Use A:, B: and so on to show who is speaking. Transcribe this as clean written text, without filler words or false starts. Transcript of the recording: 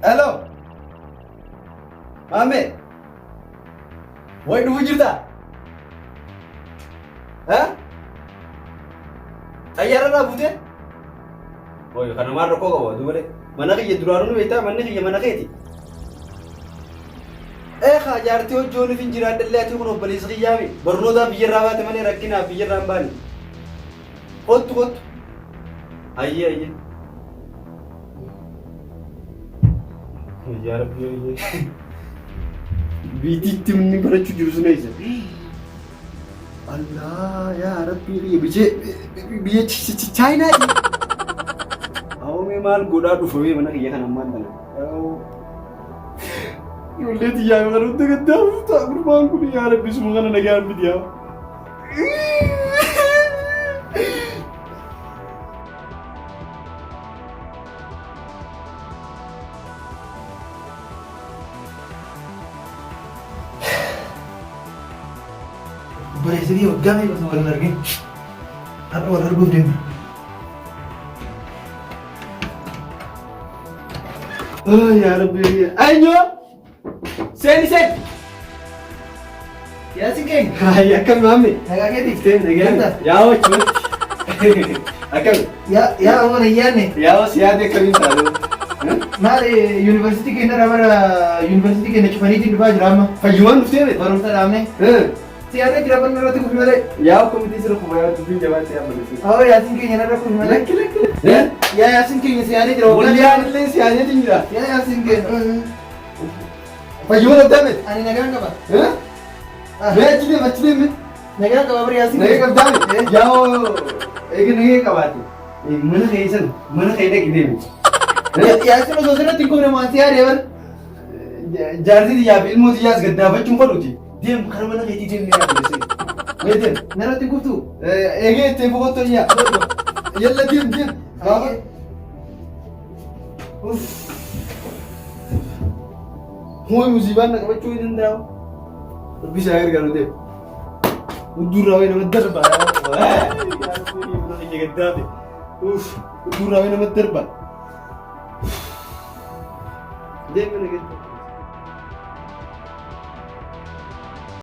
A: Hello. Mame. Wai dhufu jirta? Xayyaararraa buutee? Oye, kanumaan rakkoo qaba dubaree. Mana kiyya duraanuu beektaa manni kiyya mana keeti. Jaartii hojii hin jiraadhallee ati kun obboleessa kiyyaami. Barnootaa biyyarraa baate malee rakkinaaf biyyarraa hin baane. Kottu. Ayyee. Ya Rabbi ayyee. Biitiitti minni barachuu jiru sun eessa? Allah ya Rabbi biyya Chaayinaati. Awwamee maal godhaa dhufamee mana kiyya kan ammaan kana. Ijoollee xiyyaa kana nutti gaddaamu ta'a gurbaan kun yaa Rabbi suma kana nagaan midiyaa. Bareessa biyya waggaa meeqa osoo wal argin har'a wal arguuf deema. Yaa Rabbi Anyoo! Seeni! Yaa si keenya? Hayi akkami maammi? Nagaa keetiif? Nagaa. Yaa wajjin. Akkami? Yaa ammoo na yaadne? Yaa si yaadne akkamiin taatu? Maali yuunivarsiitii keenya bara yuunivarsiitii keenya cufaniitiin dhufaa jira amma. Fayyumaan dhuftee barumsa dhaabne? Siyaasni jira kan irratti kufi malee. Yaa komitii sirrii kufa yaa dubbiin jabaa siyaa malee. Yaasin keenya narra kufi malee. Lakki. Yaa yaasin keenya siyaasni jira. Waliyaan illee siyaasni jira. Yaa yaasin keenya. Fayyumaan abdaame. Ani nagaan qaba. Mee achi deeme. Nagaan qaba bari yaasin. Nagaan abdaame. Yaa eegi nagee qabaate. Mana keessan mana kee dhaqi deeme. Yaasin osoo sirratti hin kufne maan siyaa deeman. Jaartii yaa fi ilmoo xiyyaas gaddaafachuun fadhuuti. Dem karena mana kayak dem ni aku sih. Dem, nara tinggal tu. Ege tempo foto ya. Yalla dem. Apa? Mau musibah nak baca ini dah. Bisa air kalau dem. Udur rawi nama terba. Ya, ini mana yang kita deh. Udur rawi nama terba. Dem mana gitu.